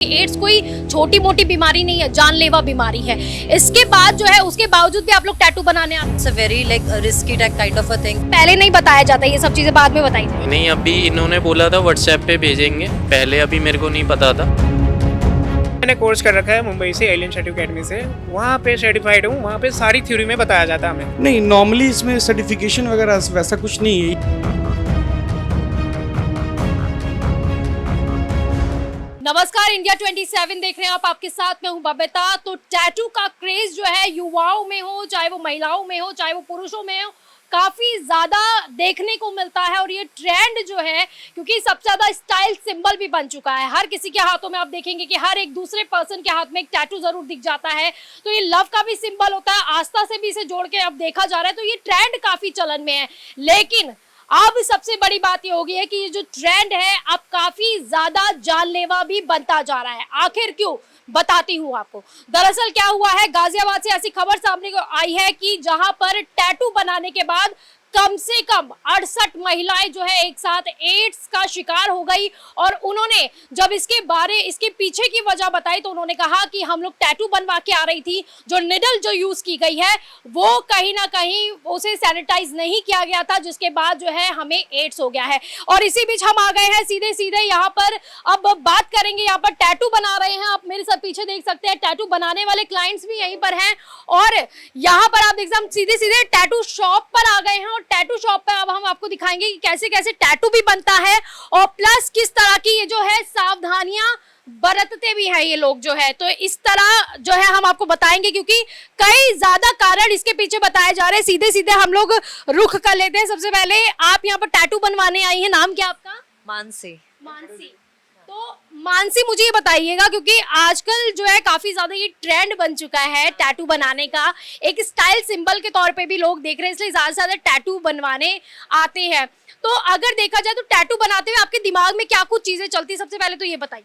Ads कोई छोटी मोटी बीमारी नहीं है, जानलेवा बीमारी है। इसके बाद जो है उसके बावजूद भी आप लोग टैटू बनाने आते हैं। It's a very like risky kind of a thing. पहले नहीं बताया जाता, ये सब चीजें बाद में बताई जाती। नहीं, अभी इन्होंने बोला था व्हाट्सएप पे भेजेंगे, पहले अभी मेरे को नहीं पता था। मैंने कोर्स कर रखा है मुंबई से, एलियन सर्टिफिकेट अकेडमी से। वहाँ पे सर्टिफाइड हूँ, वहाँ पे सारी थ्योरी में बताया जाता है हमें। नहीं, नॉर्मली इसमें सर्टिफिकेशन वगैरह वैसा कुछ नहीं है। नमस्कार, इंडिया 27 देख रहे हैं आप, आपके साथ में हूं बबीता। तो टैटू का क्रेज जो है युवाओं में हो, चाहे वो महिलाओं में हो, चाहे वो पुरुषों में हो, काफी ज्यादा देखने को मिलता है। और ये ट्रेंड जो है, क्योंकि सबसे ज्यादा स्टाइल सिंबल भी बन चुका है। हर किसी के हाथों में आप देखेंगे कि हर एक दूसरे पर्सन के हाथ में एक टैटू जरूर दिख जाता है। तो ये लव का भी सिंबल होता है, आस्था से भी इसे जोड़ के अब देखा जा रहा है। तो ये ट्रेंड काफी चलन में है। लेकिन अब सबसे बड़ी बात ये होगी है कि ये जो ट्रेंड है अब काफी ज्यादा जानलेवा भी बनता जा रहा है। आखिर क्यों, बताती हूँ आपको। दरअसल क्या हुआ है, गाजियाबाद से ऐसी खबर सामने आई है कि जहां पर टैटू बनाने के बाद कम से कम 68 महिलाएं जो है एक साथ एड्स का शिकार हो गई। और उन्होंने जब इसके पीछे की वजह बताई तो उन्होंने कहा कि हम लोग टैटू बनवा के आ रही थी, जो निडल जो यूज की गई है वो कहीं ना कहीं उसे सैनिटाइज नहीं किया गया था, जिसके बाद जो है हमें एड्स हो गया है। और इसी बीच हम आ गए हैं सीधे सीधे यहाँ पर। अब बात करेंगे, यहाँ पर टैटू बना रहे हैं, आप मेरे साथ पीछे देख सकते हैं, टैटू बनाने वाले क्लाइंट्स भी यहीं पर हैं। और यहाँ पर आप देख सीधे सीधे टैटू शॉप पर आ गए हैं। टैटू शॉप पे अब हम आपको दिखाएंगे कि कैसे कैसे टैटू भी बनता है, और प्लस किस तरह की ये जो है सावधानियां बरतते भी हैं ये लोग जो है। तो इस तरह जो है हम आपको बताएंगे, क्योंकि कई ज्यादा कारण इसके पीछे बताए जा रहे हैं। सीधे सीधे हम लोग रुख कर लेते हैं। सबसे पहले आप यहाँ पर टैटू बनवाने आई हैं, नाम क्या आपका? मानसी। मानसी। तो मानसी, मुझे ये बताइएगा, क्योंकि आजकल जो है काफी ज्यादा ये ट्रेंड बन चुका है टैटू बनाने का, एक स्टाइल सिंबल के तौर पे भी लोग देख रहे हैं, इसलिए ज्यादा से ज्यादा टैटू बनवाने आते हैं। तो अगर देखा जाए तो टैटू बनाते हुए आपके दिमाग में क्या कुछ चीजें चलती है, सबसे पहले तो ये बताइए।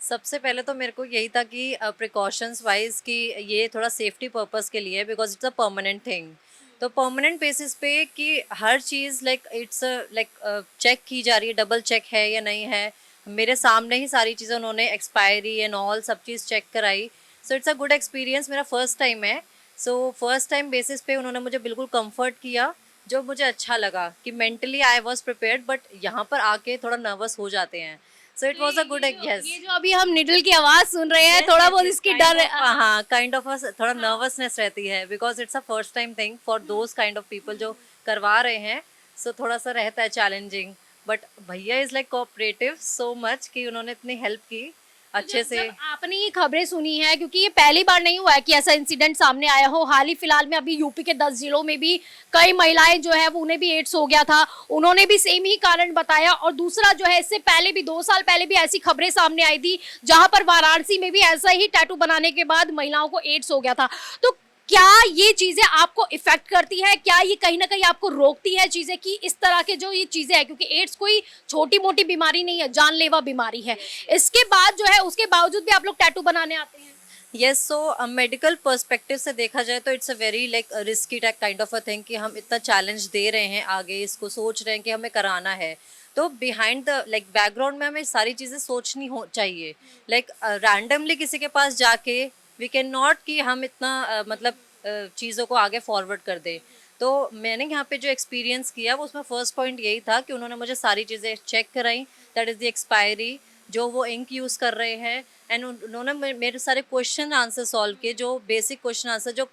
सबसे पहले तो मेरे को यही था कि प्रिकॉशंस वाइज कि ये थोड़ा सेफ्टी पर्पस के लिए, because it's a permanent thing. तो परमानेंट बेसिस पे कि हर चीज़ लाइक इट्स लाइक चेक की जा रही है, डबल चेक है या नहीं है। मेरे सामने ही सारी चीज़ें उन्होंने एक्सपायरी एंड ऑल सब चीज़ चेक कराई। So it's a good experience, मेरा फर्स्ट टाइम है। सो फर्स्ट टाइम बेसिस पे उन्होंने मुझे बिल्कुल कंफर्ट किया, जो मुझे अच्छा लगा कि mentally I was prepared, but यहाँ पर आके थोड़ा नर्वस हो जाते हैं। So it was a good yes. ये जो अभी हम निडल की आवाज सुन रहे हैं, थोड़ा बहुत इसकी डर हाँ, काइंड ऑफ थोड़ा नर्वसनेस रहती है, because it's a first time thing for those kind of people जो करवा रहे हैं। सो थोड़ा सा रहता है चैलेंजिंग, बट भैया is like cooperative so much कि उन्होंने इतनी हेल्प की अच्छे से। जब आपने ये खबरें सुनी है, क्योंकि ये पहली बार नहीं हुआ है कि ऐसा इंसिडेंट सामने आया हो। हाल ही फिलहाल में अभी यूपी के 10 जिलों में भी कई महिलाएं जो है वो उन्हें भी एड्स हो गया था, उन्होंने भी सेम ही कारण बताया। और दूसरा जो है, इससे पहले भी 2 साल पहले भी ऐसी खबरें सामने आई थी, जहां पर वाराणसी में भी ऐसा ही टैटू बनाने के बाद महिलाओं को एड्स हो गया था। तो क्या ये चीजें आपको इफेक्ट करती है? क्या ये कहीं ना कहीं आपको रोकती है चीजें कि इस तरह के जो ये चीजें है, क्योंकि एड्स कोई छोटी मोटी बीमारी नहीं है, जानलेवा बीमारी है। इसके बाद जो है उसके बावजूद भी आप लोग टैटू बनाने आते हैं? यस, सो मेडिकल पर्सपेक्टिव से देखा जाए तो it's a very like risky kind of a thing कि हम इतना चैलेंज दे रहे हैं, आगे इसको सोच रहे हैं कि हमें कराना है। तो बिहाइंड द लाइक बैकग्राउंड में हमें सारी चीज़ें सोचनी हो चाहिए। लाइक रैंडमली किसी के पास जाके वी कैन नॉट कि हम इतना मतलब चीज़ों को आगे फॉरवर्ड कर दें। तो मैंने यहाँ पे जो एक्सपीरियंस किया वो उसमें फर्स्ट पॉइंट यही था कि उन्होंने मुझे सारी चीज़ें चेक कराई, दैट इज़ द एक्सपायरी, जो वो इंक यूज़ कर रहे हैं, एंड उन्होंने मेरे सारे क्वेश्चन आंसर सॉल्व किए, जो बेसिक क्वेश्चन आंसर जो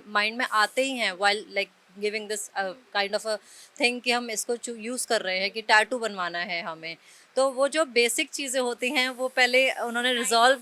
माइंड में आते ही हैं while like giving this kind of a thing कि हम इसको यूज़ कर रहे हैं कि टैटू बनवाना है हमें। तो वो जो बेसिक चीज़ें होती हैं वो पहले उन्होंने रिजॉल्व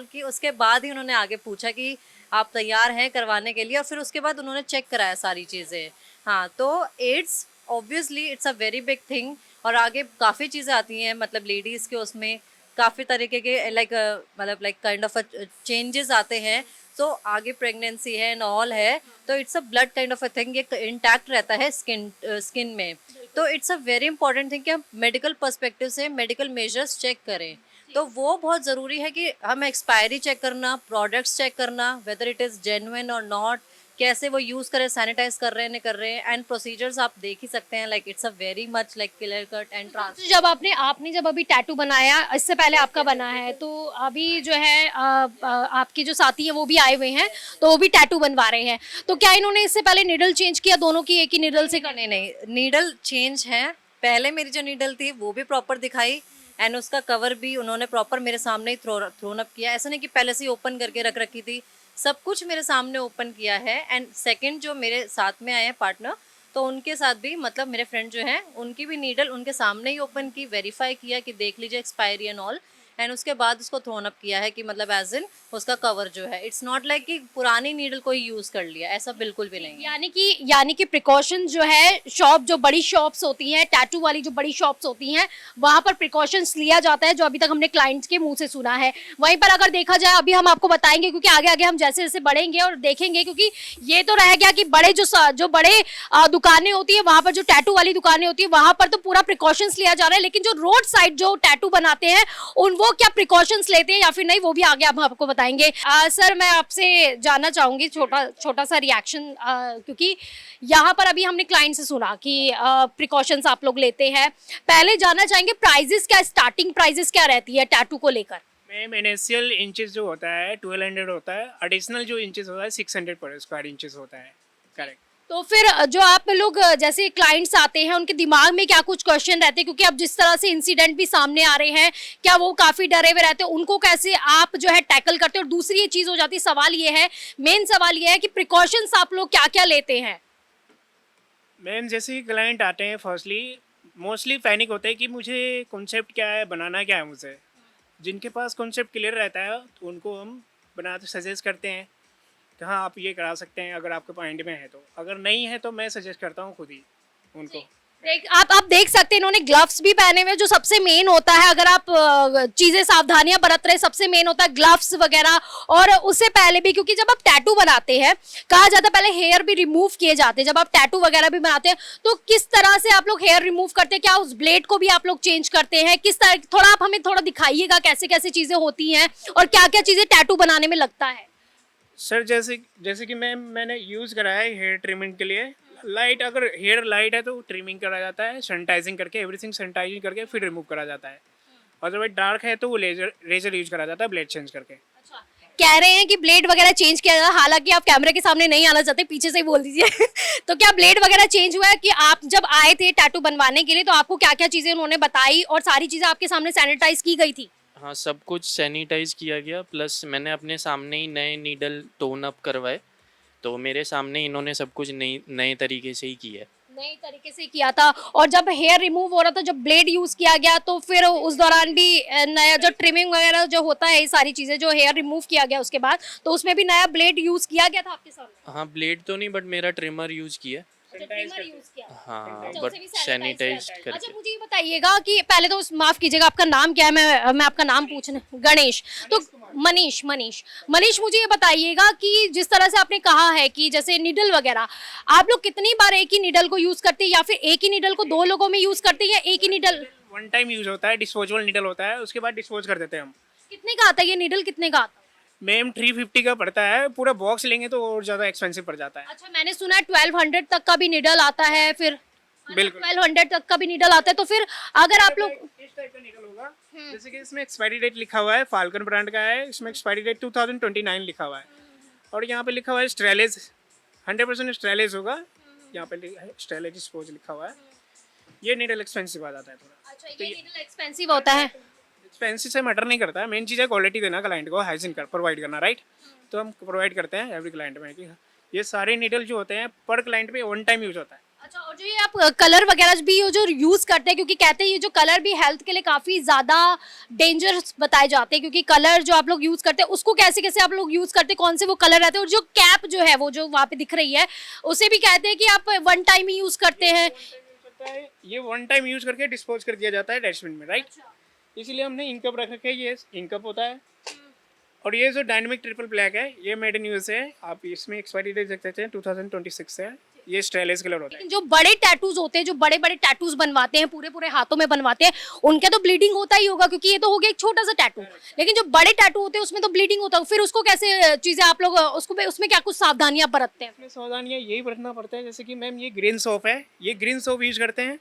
की, उसके बाद ही उन्होंने आगे पूछा कि आप तैयार हैं करवाने के लिए, और फिर उसके बाद उन्होंने चेक कराया सारी चीज़ें। हाँ, तो ads obviously it's a very big thing, और आगे काफ़ी चीज़ें आती हैं, मतलब लेडीज़ के उसमें काफ़ी तरीके के लाइक मतलब लाइक काइंड ऑफ चेंजेस आते हैं। तो आगे प्रेगनेंसी है एंड ऑल है, तो it's a blood kind of a thing, ये इंटैक्ट रहता है स्किन में। तो it's a very important thing कि हम मेडिकल पर्सपेक्टिव से मेडिकल मेजर्स चेक करें। तो वो बहुत ज़रूरी है कि हम एक्सपायरी चेक करना, प्रोडक्ट्स चेक करना, वेदर इट इज़ जेन्युइन और नॉट, कैसे वो यूज़ करें, सैनिटाइज कर रहे हैं नहीं कर रहे हैं, एंड प्रोसीजर्स आप देख ही सकते हैं, like it's a very much like clear cut and trans. तो जब आपने जब अभी टैटू बनाया, इससे पहले आपका बना है, तो अभी जो है आपके जो साथी हैं वो भी आए हुए हैं, तो वो भी टैटू बनवा रहे हैं, तो क्या इन्होंने इससे पहले निडल चेंज किया, दोनों की एक ही निडल से करने? नहीं, नीडल चेंज है। पहले मेरी जो नीडल थी वो भी प्रॉपर दिखाई, एंड उसका कवर भी उन्होंने प्रॉपर मेरे सामने ही थ्रोन अप किया। ऐसा नहीं कि पहले से ही ओपन करके रख रखी थी, सब कुछ मेरे सामने ओपन किया है। एंड सेकंड जो मेरे साथ में आए हैं पार्टनर, तो उनके साथ भी मतलब मेरे फ्रेंड जो हैं उनकी भी नीडल उनके सामने ही ओपन की, वेरीफाई किया कि देख लीजिए एक्सपायरी एंड ऑल, एंड उसके बाद उसको थ्रोन अप किया है कि मतलब एज इन उसका कवर जो है, इट्स नॉट लाइक कि पुरानी नीडल को ही यूज़ कर लिया, ऐसा बिल्कुल भी नहीं है। यानी कि प्रिकॉशन जो है, शॉप जो बड़ी शॉप्स होती हैं, टैटू वाली जो बड़ी शॉप्स होती हैं, वहां पर प्रिकॉशंस लिया जाता है, जो अभी तक हमने क्लाइंट्स के मुंह से सुना है। वहीं पर अगर देखा जाए, अभी हम आपको बताएंगे क्योंकि आगे आगे हम जैसे जैसे बढ़ेंगे और देखेंगे, क्योंकि ये तो रह गया कि बड़े जो बड़े दुकानें होती है, वहां पर जो टैटू वाली दुकानें होती है, वहां पर तो पूरा प्रिकॉशंस लिया जा रहा है, लेकिन जो रोड साइड जो टैटू बनाते हैं वो क्या प्रिकॉशंस लेते हैं या फिर नहीं, वो भी आगे हम आपको बताएंगे। सर, मैं आपसे जानना चाहूंगी छोटा सा रिएक्शन, क्योंकि यहाँ पर अभी हमने क्लाइंट से सुना कि प्रिकॉशंस आप लोग लेते हैं। पहले जानना चाहेंगे प्राइजेस क्या, स्टार्टिंग प्राइजेस क्या रहती है टैटू को लेकर? मैम इनिशियल इंचेस जो होता है 1200 होता है, एडिशनल जो इंचेस होता है 600 पर स्क्वायर इंचेस होता है। करेक्ट। तो फिर जो आप लोग जैसे क्लाइंट्स आते हैं, उनके दिमाग में क्या कुछ क्वेश्चन रहते हैं, क्योंकि अब जिस तरह से इंसिडेंट भी सामने आ रहे हैं, क्या वो काफी डरे हुए रहते हैं, उनको कैसे आप जो है टैकल करते हैं? और दूसरी ये चीज हो जाती है, सवाल ये है, मेन सवाल ये है कि प्रिकॉशंस आप लोग क्या क्या लेते हैं? मैम जैसे ही क्लाइंट आते हैं, फर्स्टली मोस्टली पैनिक होते हैं कि मुझे कॉन्सेप्ट क्या है, बनाना क्या है मुझे। जिनके पास कॉन्सेप्ट क्लियर रहता है तो उनको हम बनाते सजेस्ट करते हैं कि हाँ आप ये करा सकते हैं अगर आपके माइंड में है तो, अगर नहीं है तो मैं सजेस्ट करता हूँ खुद ही उनको। आप देख सकते हैं, इन्होंने ग्लव्स भी पहने हुए, जो सबसे मेन होता है, अगर आप चीजें सावधानियां बरत रहे, सबसे मेन होता है ग्लव्स वगैरह। और उससे पहले भी, क्योंकि जब आप टैटू बनाते हैं, कहा जाता है पहले हेयर भी रिमूव किए जाते हैं, जब आप टैटू वगैरह भी बनाते हैं, तो किस तरह से आप लोग हेयर रिमूव करते हैं? क्या उस ब्लेड को भी आप लोग चेंज करते हैं? किस तरह, थोड़ा आप हमें थोड़ा दिखाइएगा कैसे कैसे चीजें होती हैं और क्या क्या चीजें टैटू बनाने में लगता है। सर जैसे कि मैंने यूज़ करा है हेयर ट्रिमिंग के लिए, लाइट अगर हेयर लाइट है तो ट्रिमिंग करा जाता है, सैनिटाइजिंग करके, एवरीथिंग सैनिटाइजिंग करके फिर रिमूव करा जाता है। अदरवाइज डार्क है तो वो रेजर यूज करा जाता है, ब्लेड चेंज करके। कह रहे हैं कि ब्लेड वगैरह चेंज किया जाता है, हालांकि आप कैमरे के सामने नहीं आना चाहते, पीछे से ही बोल दीजिए। तो क्या ब्लेड वगैरह चेंज हुआ है? कि आप जब आए थे टैटू बनवाने के लिए, तो आपको क्या क्या चीजें उन्होंने बताई और सारी चीजें आपके सामने सैनिटाइज की गई थी? हाँ, सब कुछ सैनिटाइज किया गया, प्लस मैंने अपने सामने ही नए नीडल टोन अप करवाए, तो मेरे सामने इन्होंने सब कुछ नए तरीके से ही किया है। नए तरीके से किया था। और जब हेयर रिमूव हो रहा था, जब ब्लेड यूज किया गया, तो फिर उस दौरान भी नया जो ट्रिमिंग वगैरह जो होता है, ये सारी चीजें जो हेयर रिमूव किया गया उसके बाद, तो उसमें भी नया ब्लेड यूज किया गया था आपके सामने? हाँ, ब्लेड तो नहीं, बट मेरा ट्रिमर यूज किया। ट्रिमर यूज किया। हाँ, अच्छा, बट उसे भी sanitize सैनिटाइज किया। करके। अच्छा, मुझे ये बताइएगा कि पहले तो माफ कीजिएगा, आपका नाम क्या है? मैं आपका नाम पूछने, गणेश, तो मनीष, मुझे ये बताइएगा कि जिस तरह से आपने कहा है कि जैसे निडल वगैरह, आप लोग कितनी बार एक ही निडल को यूज करते हैं, या फिर एक ही निडल को 2 लोगों में यूज करते हैं, या एक ही निडल? वन टाइम यूज होता है, डिस्पोजेबल निडल होता है, उसके बाद डिस्पोज कर देते हैं हम। कितने का आता है ये निडल, कितने का आता है? मैम 350 का पड़ता है, पूरा बॉक्स लेंगे तो और ज़्यादा एक्सपेंसिव पड़ जाता है। अच्छा, मैंने सुना है 1200 तक का भी निडल आता है, फिर बिल्कुल 1200 तक का भी निडल आता है। तो फिर अगर आप लोग, इस टाइप का निकल होगा, जैसे कि इसमें एक्सपायरी डेट लिखा हुआ है, फाल्कन ब्रांड का है, इसमें एक्सपायरी डेट 2029 लिखा हुआ है, और यहाँ पे लिखा हुआ है स्ट्रेलेज, 100% स्ट्रेलेज होगा, यहाँ पे स्ट्रेलेज डिस्पोज लिखा हुआ है। ये निडल एक्सपेंसिव आ जाता है थोड़ा। अच्छा, ये निडल एक्सपेंसिव होता है? एक्सपेंसिव से मैटर नहीं करता है, मेन चीज़ है क्वालिटी देना क्लाइंट को, हाइजीन कर प्रोवाइड करना, राइट। तो हम प्रोवाइड करते हैं एवरी क्लाइंट में कि ये सारे निडल जो होते हैं पर क्लाइंट पे वन टाइम यूज होता है। अच्छा, और जो ये आप कलर वगैरह भी जो यूज करते हैं, क्योंकि कहते हैं ये जो कलर भी हेल्थ के लिए काफी ज्यादा डेंजरस बताए जाते हैं, क्योंकि कलर जो आप लोग यूज करते हैं, उसको कैसे कैसे आप लोग यूज करते हैं, कौन से वो कलर रहते हैं? और जो कैप जो है वो जो वहाँ पे दिख रही है, उसे भी कहते हैं कि आप वन टाइम ही यूज करते हैं? ये वन टाइम यूज करके डिस्पोज कर दिया जाता है डस्टबिन में, राइट। इसीलिए हमने इंकअप रख रखे, ये इंकअप होता है। और ये जो डायनेमिक ट्रिपल ब्लैक है, ये मेड इन यूएस है, आप इसमें एक्सपायरी डेट देख सकते हैं 2026 है। ये स्टाइलिश कलर होता है। लेकिन जो बड़े टैटूज होते हैं, जो बड़े बड़े टैटूज बनवाते हैं, पूरे पूरे हाथों में बनवाते हैं, उनके तो ब्लीडिंग होता ही होगा, क्योंकि ये तो हो गया एक छोटा सा टैटू। लेकिन जो बड़े टैटू होते हैं उसमें तो ब्लीडिंग होता है, फिर उसको कैसे चीजें आप लोग उसको उसमें क्या कुछ सावधानियां बरतते हैं? इसमें सावधानियाँ यही बरतना पड़ता है, जैसे कि मैम ये ग्रीन सोप है, ये ग्रीन सोप यूज करते हैं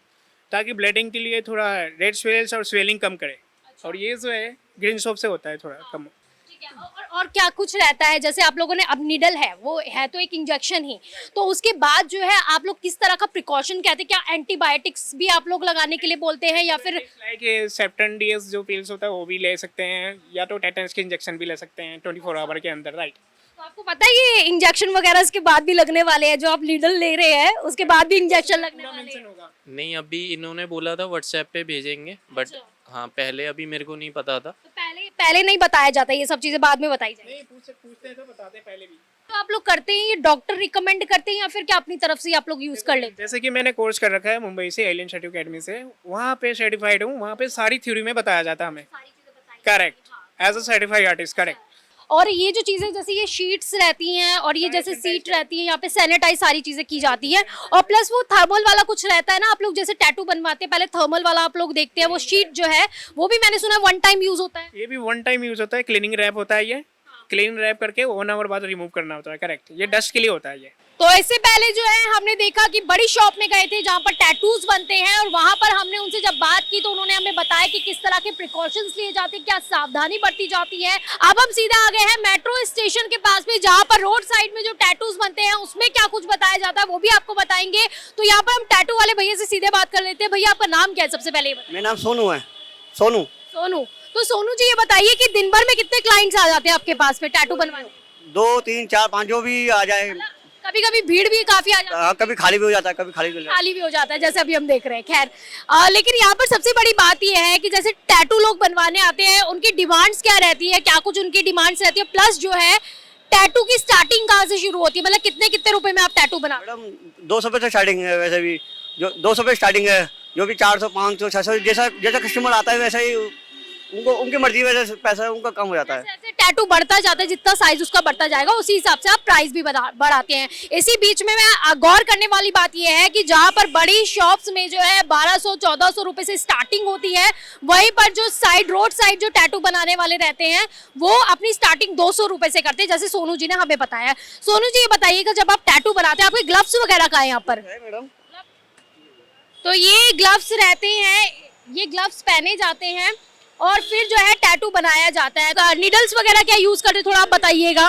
ताकि ब्लीडिंग के लिए थोड़ा रेड स्वेल्स और स्वेलिंग कम करे। और ये जो है ग्रीन सोप से होता है थोड़ा कम। ठीक है। और क्या कुछ रहता है, जैसे आप लोगों ने अब निडल है, वो है तो एक इंजेक्शन ही, तो उसके बाद जो है आप लोग किस तरह का प्रिकॉशन कहते हैं? क्या एंटीबायोटिक्स भी आप लोग लगाने के लिए बोलते हैं, या फिर लाइक सेप्टन डीएस जो पिल्स होता है वो भी ले सकते हैं, या तो टेटनस के इंजेक्शन भी ले सकते हैं 24 आवर के अंदर, राइट। तो आपको पता है ये इंजेक्शन वगैरह इसके बाद भी लगने वाले हैं, जो आप निडल ले रहे हैं उसके बाद भी इंजेक्शन लगने वाले हैं? होगा। नहीं, अभी इन्होंने बोला था व्हाट्सएप पे भेजेंगे, बट हाँ पहले अभी मेरे को नहीं पता था। तो पहले नहीं बताया जाता, ये सब चीजें बाद में बताई जाएगी। नहीं पूछते हैं तो बताते हैं पहले भी। तो आप लोग करते हैं ये डॉक्टर रिकमेंड करते हैं, या फिर क्या अपनी तरफ से ही आप लोग यूज कर लेते हैं? जैसे कि मैंने कोर्स कर रखा है मुंबई से, एलियन सर्टिफिकेट अकेडमी से, वहाँ पे सर्टिफाइड हूँ, वहाँ पे सारी थ्योरी में बताया जाता है हमें। Correct, as a certified artist, correct. और ये जो चीजें जैसे ये शीट्स रहती हैं और ये जैसे सीट रहती है, यहाँ पे सैनिटाइज सारी चीजें की जाती है, और प्लस वो थर्मल वाला कुछ रहता है ना, आप लोग जैसे टैटू बनवाते हैं पहले थर्मल वाला आप लोग देखते हैं, वो शीट जो है वो भी मैंने सुना है 1 टाइम यूज होता है। ये भी 1 टाइम यूज होता है, क्लीनिंग रैप होता है, ये क्लीन रैप करके 1 आवर बाद रिमूव करना होता है, करेक्ट। ये डस्ट के लिए होता है ये। तो इससे पहले जो है हमने देखा कि बड़ी शॉप में गए थे जहाँ पर टैटूज बनते हैं, और वहां पर हमने उनसे जब बात की तो उन्होंने हमें बताया कि किस तरह के प्रिकॉशंस लिए जाते हैं, क्या सावधानी बरती जाती है। अब हम सीधा आ गए हैं मेट्रो स्टेशन के पास में, जहाँ पर रोड साइड में जो टैटूज बनते हैं उसमें क्या कुछ बताया जाता है वो भी आपको बताएंगे। तो यहाँ पर हम टैटू वाले भैया से सीधे बात कर लेते हैं। भैया आपका नाम क्या है सबसे पहले? मेरा नाम सोनू है। सोनू। तो सोनू जी ये बताइए कि दिन भर में कितने क्लाइंट्स आ जाते हैं आपके पास में टैटू बनवाने? 2 3 4 5 जो भी आ जाए। कभी कभी भीड़ भी काफी आ जाती है, कभी खाली भी हो जाता है, कभी खाली भी हो जाता है। खाली भी हो जाता है, जैसे अभी हम देख रहे हैं। खैर लेकिन यहाँ पर सबसे बड़ी बात यह है कि जैसे टैटू लोग बनवाने आते हैं, उनकी डिमांड्स क्या रहती है, क्या कुछ उनकी डिमांड्स रहती है, प्लस जो है टैटू की स्टार्टिंग कहाँ से शुरू होती है, मतलब कितने कितने रुपए में आप टैटू बना? मैडम 200 रुपये से स्टार्टिंग है, वैसे भी जो 200 रुपये स्टार्टिंग है, जो भी 400 500 600 जैसा जैसा कस्टमर आता है वैसा ही उनको उनकी मर्जी वैसे पैसा उनका कम हो जाता है। जैसे टैटू बढ़ता जाता है, जितना साइज उसका बढ़ता जाएगा उसी हिसाब से आप प्राइस भी बढ़ाते हैं। इसी बीच में मैं गौर करने वाली बात यह है कि जहाँ पर बड़ी शॉप्स में जो है 1200-1400 रुपए से स्टार्टिंग होती है, वहीं पर जो रोड साइड जो टैटू बनाने वाले रहते हैं वो अपनी स्टार्टिंग 200 रुपए से करते हैं, जैसे सोनू जी ने हमें बताया। सोनू जी ये बताइएगा, जब आप टैटू बनाते हैं आपके ग्लव्स वगैरह का है यहाँ पर? मैडम तो ये ग्लव्स रहते हैं, ये ग्लव्स पहने जाते हैं और फिर जो है टैटू बनाया जाता है। तो नीडल्स वगैरह क्या यूज करते हैं, थोड़ा आप बताइएगा।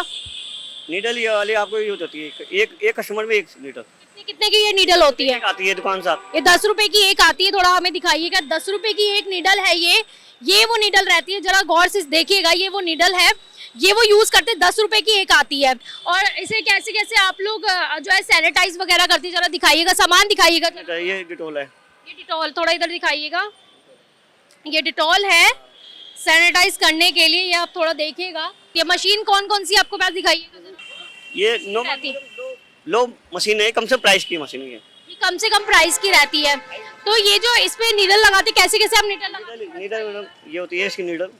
नीडल ये वाली आपको यूज होती है, एक कस्टमर में एक नीडल। कितने की ये नीडल होती है? आती है दुकान से आप। ये 10 रुपए की एक आती है, थोड़ा हमें दिखाइएगा। 10 रुपए की एक नीडल है ये वो नीडल रहती है, जरा गौर से देखिएगा, ये वो नीडल है, ये वो यूज करते हैं। 10 रुपए की एक आती है। और इसे कैसे कैसे आप लोग जो है सैनिटाइज वगैरह करती है, जरा दिखाइएगा, सामान दिखाइएगा। ये डिटोल है। ये डिटॉल, थोड़ा इधर दिखाइएगा, ये डिटॉल है सैनिटाइज करने के लिए, ये आप थोड़ा देखिएगा। ये मशीन कौन कौन सी आपको पास दिखाइएगा? ये लो मशीन है, कम से प्राइस की मशीन है, ये कम से कम प्राइस की रहती है। तो ये जो इस पे नीडल लगाते कैसे कैसे आप नीडल लगाते? नीडल मैडम ये होती है इसकी नीडल,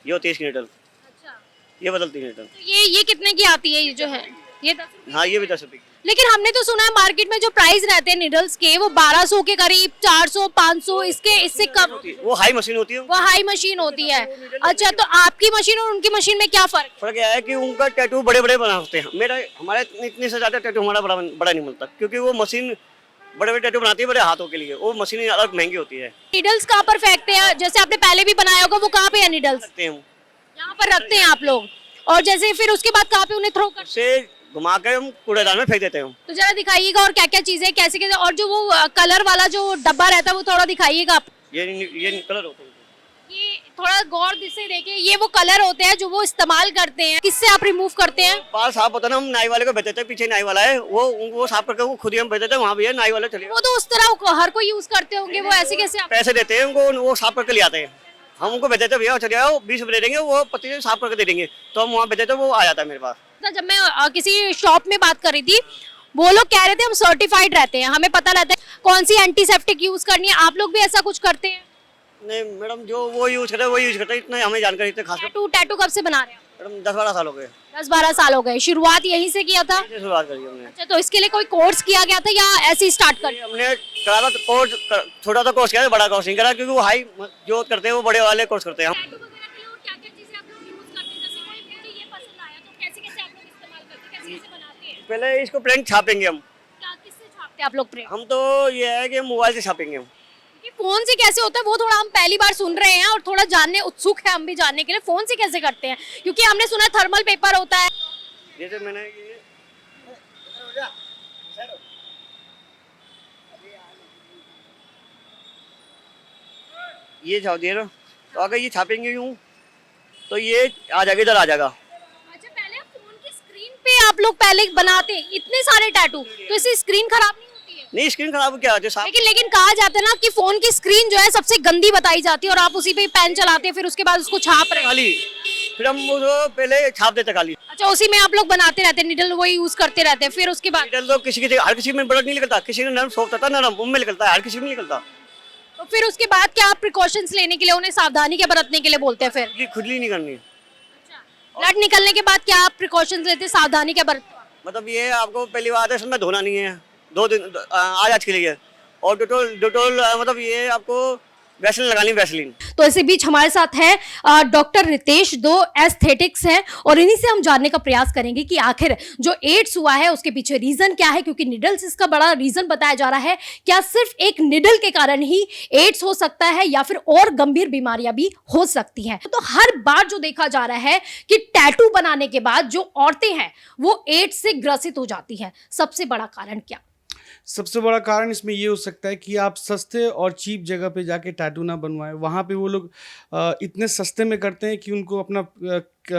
ये होती है इसकी नीडल, अच्छा, ये बदलती है नीडल। तो ये कितने की आती है? ये जो है ये 10 रुपए। हाँ ये भी 10 रुपये की। लेकिन हमने तो सुना है मार्केट में जो प्राइस रहते हैं नीडल्स के वो 1200 के करीब, 400 500 इससे कम। वो हाई मशीन होती है। वो हाई मशीन होती है। अच्छा, तो आपकी मशीन और उनकी मशीन में क्या फर्क यह है कि उनका टैटू बड़े बड़े बनाते हैं, हमारे इतने से ज्यादा टैटू हमारा बड़ा नहीं मिलता, क्योंकि वो मशीन बड़े बड़े टैटू बनाती है बड़े हाथों के लिए, वो मशीन अलग महंगी होती है। नीडल्स कहाँ पर फेंकते हैं? जैसे आपने पहले भी बनाया होगा, वो कहाँ पे है नीडल्स? रखते हैं यहाँ पर रखते हैं आप लोग, और जैसे फिर उसके बाद कहाँ पे उन्हें थ्रो करते से घुमा के हम कूड़ेदान में फेंक देते हैं। तो जरा दिखाइएगा और क्या क्या चीजें कैसे कैसे, और जो वो कलर वाला जो डब्बा रहता है वो थोड़ा दिखाइएगा आप। ये कलर होते हैं, ये थोड़ा गौर से देखिए, ये वो कलर होते हैं जो वो इस्तेमाल करते हैं। किससे आप रिमूव करते हैं? बाल साफ होता है ना, हम नाई वाले को भेज देते हैं, पीछे नाई वाला है वो साफ करके वो खुद ही हम भेज देते हैं, वहाँ भी है नाई वाले चलिए। वो तो उस तरह हर कोई यूज करते होंगे, वो ऐसे कैसे आप? पैसे देते हैं उनको, वो साफ करके ले आते हैं, हम उनको भेज देते हैं, भैया चले आओ 20 रुपये दे देंगे, वो पत्ती से साफ करके दे देंगे, तो हम वहाँ भेज देते हैं, वो आ जाता है मेरे पास। जब मैं किसी शॉप में बात कर रही थी, वो लोग कह रहे थे हम सर्टिफाइड रहते हैं, हमें पता रहता है कौन सी एंटीसेप्टिक यूज करनी है। आप लोग भी ऐसा कुछ करते हैं? इतने मैडम जो वो यूज़ करते हैं वही यूज़ करते हैं, इतने हमें जानकारी इतने खास टैटू कब से बना रहे हैं? मैडम 10-12 साल हो गए 10-12 साल हो गए। शुरुआत यहीं से किया था? से शुरुआत करी हमने। अच्छा, तो इसके लिए कोई कोर्स किया गया था या ऐसे ही स्टार्ट कर? हमने करा था कोर्स, छोटा सा कोर्स किया था, बड़ा कोर्स नहीं करा, क्योंकि वो हाई जो करते हैं वो बड़े वाले कोर्स करते हैं। हम टैटू वगैरह के लिए और क्या-क्या चीजें आप लोग यूज करते हैं? जैसे कोई मुझे ये पसंद आया तो कैसे-कैसे आप लोग इस्तेमाल करते हैं? कैसे-कैसे बनाते हैं? पहले इसको प्रिंट छापेंगे हम। क्या किससे छापते हैं आप लोग प्रिंट? हम तो ये है कि मोबाइल से छापेंगे हम। कि फोन से कैसे होता है वो थोड़ा हम पहली बार सुन रहे हैं और थोड़ा जानने उत्सुक है हम भी जानने के लिए, फोन से कैसे करते हैं? क्योंकि हमने सुना है थर्मल पेपर होता है। जैसे मैंने ये छाप दिया ना, तो अगर ये छापेंगे यूँ तो ये आ जाएगा, इधर आ जाएगा। अच्छा, पहले फोन की स्क्रीन पे आप लोग पहले बनाते हैं इतने सारे टैटू, तो इससे स्क्रीन खराब नहीं होती है? नहीं, स्क्रीन खराब क्या जो साफ, लेकिन कहा जाता है ना कि फोन की स्क्रीन जो है सबसे गंदी बताई जाती है और आप उसी पे पेन चलाते हैं फिर उसके बाद उसको छाप रहे हैं। खाली फिर हम उसको पहले छाप देते खाली। अच्छा, उसी में आप लोग बनाते रहते हैं, निडल वही यूज करते रहते हैं, फिर उसके बाद डिटेल तो किसी हर किसी में ब्लड नहीं निकलता, किसी में नरम सॉफ्ट होता है, नरम उनमें निकलता है, हर किसी में नहीं निकलता। तो फिर उसके बाद क्या आप प्रिकॉशंस लेने के लिए उन्हें सावधानी क्या बरतने के लिए बोलते हैं? फिर खुजली नहीं करनी। ब्लड निकलने के बाद क्या आप प्रिकॉशंस लेते हैं, सावधानी क्या बरतते हैं? मतलब ये आपको पहली बात है इसमें धोना नहीं है 2 दिन आज के लिए, और डिटोल मतलब ये आपको वैसलीन लगानी, वैसलीन। तो इसी बीच हमारे साथ है डॉक्टर रितेश, दो एस्थेटिक्स हैं और इन्हीं से हम जानने का प्रयास करेंगे कि आखिर जो एड्स हुआ है उसके पीछे रीजन क्या है, क्योंकि निडल्स इसका बड़ा रीजन बताया जा रहा है। क्या सिर्फ एक निडल के कारण ही एड्स हो सकता है या फिर और गंभीर बीमारियां भी हो सकती हैं? तो हर बार जो देखा जा रहा है कि टैटू बनाने के बाद जो औरतें हैं वो एड्स से ग्रसित हो जाती हैं, सबसे बड़ा कारण क्या? सबसे बड़ा कारण इसमें ये हो सकता है कि आप सस्ते और चीप जगह पे जाके टैटू ना बनवाएं। वहाँ पे वो लोग इतने सस्ते में करते हैं कि उनको अपना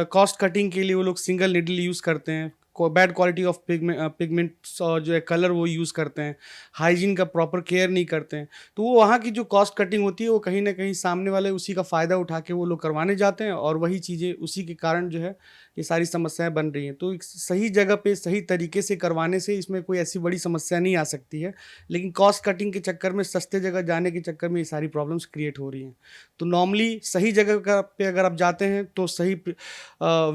कॉस्ट कटिंग के लिए वो लोग सिंगल निडल यूज़ करते हैं, बैड क्वालिटी ऑफ पिगमेंट्स और जो है कलर वो यूज़ करते हैं, हाइजीन का प्रॉपर केयर नहीं करते हैं। तो वो वहाँ की जो कॉस्ट कटिंग होती है वो कहीं ना कहीं सामने वाले उसी का फ़ायदा उठा के वो लोग करवाने जाते हैं और वही चीज़ें उसी के कारण जो है ये सारी समस्याएं बन रही हैं। तो एक सही जगह पे सही तरीके से करवाने से इसमें कोई ऐसी बड़ी समस्या नहीं आ सकती है, लेकिन कॉस्ट कटिंग के चक्कर में, सस्ते जगह जाने के चक्कर में ये सारी प्रॉब्लम्स क्रिएट हो रही हैं। तो नॉर्मली सही जगह पे अगर आप जाते हैं तो सही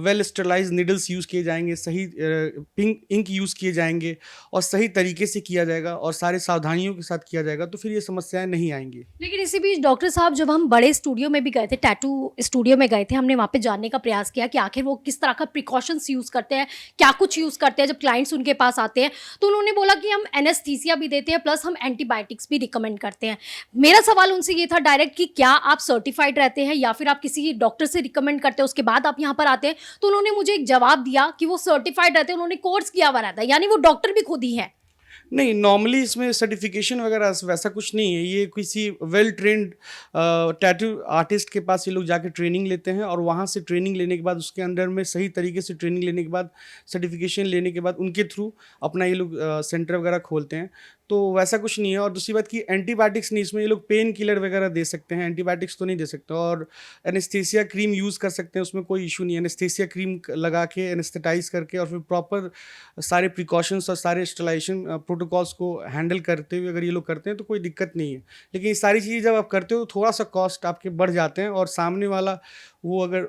वेल स्टरलाइज निडल्स यूज़ किए जाएंगे, सही पिंक इंक यूज़ किए जाएंगे और सही तरीके से किया जाएगा और सारे सावधानियों के साथ किया जाएगा, तो फिर ये समस्याएं नहीं आएंगी। लेकिन इसी बीच डॉक्टर साहब, जब हम बड़े स्टूडियो में भी गए थे, टैटू स्टूडियो में गए थे, हमने वहाँ पे जानने का प्रयास किया कि आखिर वो किस तरह का प्रिकॉशंस यूज़ करते हैं, क्या कुछ यूज़ करते हैं। जब क्लाइंट्स उनके पास आते हैं तो उन्होंने बोला कि हम एनेस्थीसिया भी देते हैं प्लस हम एंटीबायोटिक्स भी रिकमेंड करते हैं। मेरा सवाल उनसे ये था डायरेक्ट कि क्या आप सर्टिफाइड रहते हैं या फिर आप किसी डॉक्टर से रिकमेंड करते हैं उसके बाद आप यहाँ पर आते हैं? तो उन्होंने मुझे एक जवाब दिया कि वो सर्टिफाइड रहते हैं, उन्होंने कोर्स किया हुआ रहता है, यानी वो डॉक्टर भी खुद ही है। नहीं, नॉर्मली इसमें सर्टिफिकेशन वगैरह वैसा कुछ नहीं है। ये किसी वेल ट्रेंड टैटू आर्टिस्ट के पास ये लोग जाके ट्रेनिंग लेते हैं और वहाँ से ट्रेनिंग लेने के बाद उसके अंडर में सही तरीके से ट्रेनिंग लेने के बाद, सर्टिफिकेशन लेने के बाद उनके थ्रू अपना ये लोग सेंटर वगैरह खोलते हैं। तो वैसा कुछ नहीं है। और दूसरी बात कि एंटीबायोटिक्स नहीं, इसमें ये लोग पेन किलर वगैरह दे सकते हैं, एंटीबायोटिक्स तो नहीं दे सकते। और एनेस्थीसिया क्रीम यूज़ कर सकते हैं, उसमें कोई इशू नहीं है। एनेस्थीसिया क्रीम लगा के एनेस्थेटाइज करके और फिर प्रॉपर सारे प्रिकॉशंस और सारे स्टरलाइजेशन प्रोटोकॉल्स को हैंडल करते हुए अगर ये लोग करते हैं तो कोई दिक्कत नहीं है। लेकिन ये सारी चीज़ें जब आप करते हो तो थोड़ा सा कॉस्ट आपके बढ़ जाते हैं और सामने वाला वो अगर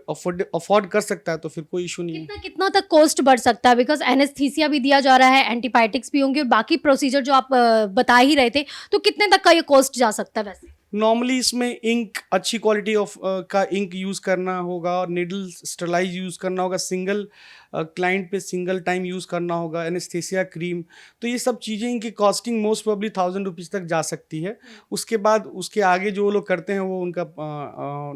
अफोर्ड कर सकता है तो फिर कोई इशू नहीं है। कितना कितना तक कॉस्ट बढ़ सकता है? बिकॉज एनेस्थीसिया भी दिया जा रहा है, एंटीबायोटिक्स भी होंगे और बाकी प्रोसीजर जो आप बता ही रहे थे, तो कितने तक का ये कॉस्ट जा सकता है वैसे? नॉर्मली इसमें इंक, अच्छी क्वालिटी ऑफ का इंक यूज़ करना होगा और निडल स्टरलाइज यूज़ करना होगा, सिंगल क्लाइंट पे सिंगल टाइम यूज़ करना होगा, एनेस्थीसिया क्रीम। तो ये सब चीज़ें इनकी कॉस्टिंग मोस्ट प्रोबेबली 1000 रुपीज़ तक जा सकती है। उसके बाद उसके आगे जो लोग करते हैं वो उनका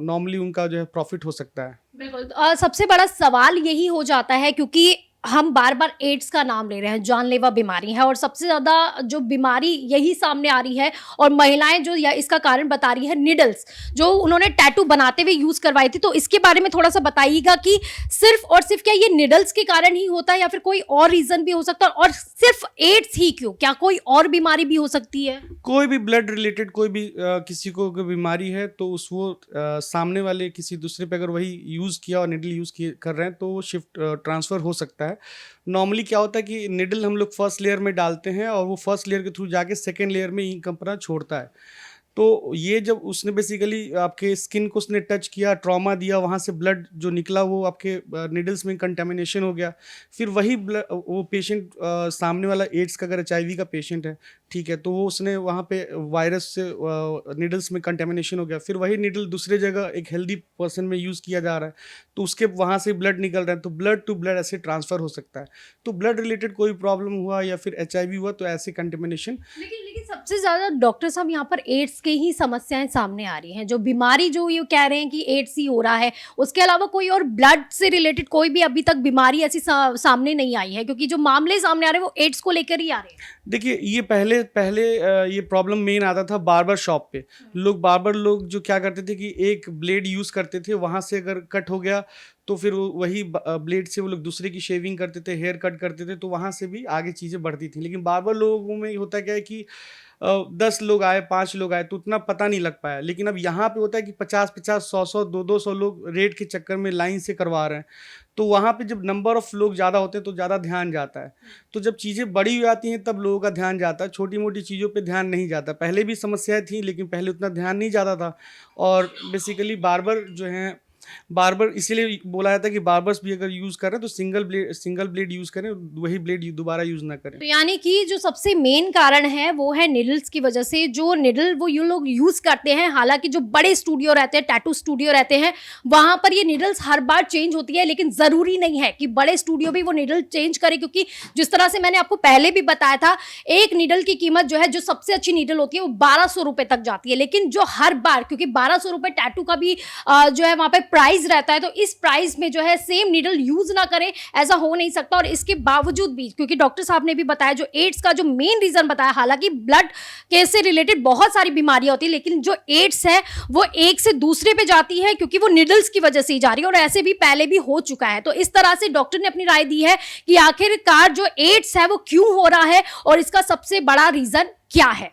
नॉर्मली उनका जो है प्रॉफिट हो सकता है। बिल्कुल। सबसे बड़ा सवाल यही हो जाता है क्योंकि हम बार बार एड्स का नाम ले रहे हैं, जानलेवा बीमारी है और सबसे ज़्यादा जो बीमारी यही सामने आ रही है और महिलाएं जो या इसका कारण बता रही है निडल्स, जो उन्होंने टैटू बनाते हुए यूज़ करवाई थी। तो इसके बारे में थोड़ा सा बताइएगा कि सिर्फ और सिर्फ क्या ये निडल्स के कारण ही होता है या फिर कोई और रीज़न भी हो सकता है, और सिर्फ एड्स ही क्यों, क्या कोई और बीमारी भी हो सकती है? कोई भी ब्लड रिलेटेड कोई भी किसी को कोई बीमारी है तो उस वो सामने वाले किसी दूसरे पे अगर वही यूज़ किया और निडल यूज़ कर रहे हैं तो वो शिफ्ट ट्रांसफ़र हो सकता है। नॉर्मली क्या होता है कि निडल हम लोग फर्स्ट लेयर में डालते हैं और वो फर्स्ट लेयर के थ्रू जाके सेकेंड लेयर में इंक कंपना छोड़ता है। तो ये जब उसने बेसिकली आपके स्किन को उसने टच किया, ट्रॉमा दिया, वहाँ से ब्लड जो निकला वो आपके निडल्स में कंटेमिनेशन हो गया। फिर वही वो पेशेंट सामने वाला एड्स का अगर HIV का पेशेंट है, ठीक है, तो वो उसने वहाँ पे वायरस से निडल्स में कंटेमिनेशन हो गया। फिर वही निडल दूसरे जगह एक हेल्दी पर्सन में यूज़ किया जा रहा है, तो उसके वहाँ से ब्लड निकल रहा है, तो ब्लड टू ब्लड ऐसे ट्रांसफ़र हो सकता है। तो ब्लड रिलेटेड कोई प्रॉब्लम हुआ या फिर HIV हुआ तो ऐसे कंटेमिनेशन। लेकिन सबसे ज़्यादा डॉक्टर साहब यहाँ पर एड्स की ही समस्याएं सामने आ रही हैं। जो बीमारी जो ये कह रहे हैं कि एड्स ही हो रहा है, उसके अलावा कोई और ब्लड से रिलेटेड कोई भी अभी तक बीमारी ऐसी सामने नहीं आई है, क्योंकि जो मामले सामने आ रहे हैं वो एड्स को लेकर ही आ रहे हैं। देखिए, ये पहले ये प्रॉब्लम मेन आता था बार्बर शॉप पे। बार्बर लोग जो क्या करते थे कि एक ब्लेड यूज़ करते थे, वहाँ से अगर कट हो गया तो फिर वही ब्लेड से वो लोग दूसरे की शेविंग करते थे, हेयर कट करते थे, तो वहाँ से भी आगे चीज़ें बढ़ती थी। लेकिन बार्बर लोगों में होता क्या है कि 10 लोग आए, 5 लोग आए तो उतना पता नहीं लग पाया। लेकिन अब यहाँ पे होता है कि 50-50, 100-100, 200 लोग रेट के चक्कर में लाइन से करवा रहे हैं, तो वहाँ पे जब नंबर ऑफ़ लोग ज़्यादा होते हैं तो ज़्यादा ध्यान जाता है। तो जब चीज़ें बड़ी हो जाती हैं तब लोगों का ध्यान जाता है, छोटी-मोटी चीज़ों पे ध्यान नहीं जाता। पहले भी समस्याएँ थी लेकिन पहले उतना ध्यान नहीं जाता था। और बेसिकली बार्बर जो हैं, बार्बर इसीलिए बोला जाता है कि बार्बर्स भी अगर यूज़ कर रहे हैं तो सिंगल ब्लेड यूज़ करें, वही ब्लेड दोबारा यूज़ ना करें। तो यानी कि जो सबसे मेन कारण है वो है निडल्स की वजह से। जो निडल वो ये लोग यूज़ करते हैं, हालांकि जो बड़े स्टूडियो रहते हैं, टैटू स्टूडियो रहते हैं, वहाँ पर ये निडल्स हर बार चेंज होती है, लेकिन ज़रूरी नहीं है कि बड़े स्टूडियो भी वो निडल चेंज करे, क्योंकि जिस तरह से मैंने आपको पहले भी बताया था, एक निडल की कीमत जो है, जो सबसे अच्छी निडल होती है वो 1200 रुपये तक जाती है। लेकिन जो हर बार, क्योंकि 1200 रुपये टैटू का भी जो है वहाँ पर प्राइस रहता है, तो इस प्राइस में जो है सेम निडल यूज ना करें, ऐसा हो नहीं सकता। और इसके बावजूद भी, क्योंकि डॉक्टर साहब ने भी बताया, जो एड्स का जो मेन रीजन बताया, हालांकि ब्लड केस से रिलेटेड बहुत सारी बीमारियां होती है, लेकिन जो एड्स है वो एक से दूसरे पे जाती है, क्योंकि वो निडल्स की वजह से ही जा रही है, और ऐसे भी पहले भी हो चुका है। तो इस तरह से डॉक्टर ने अपनी राय दी है कि आखिरकार जो एड्स है वो क्यों हो रहा है और इसका सबसे बड़ा रीजन क्या है।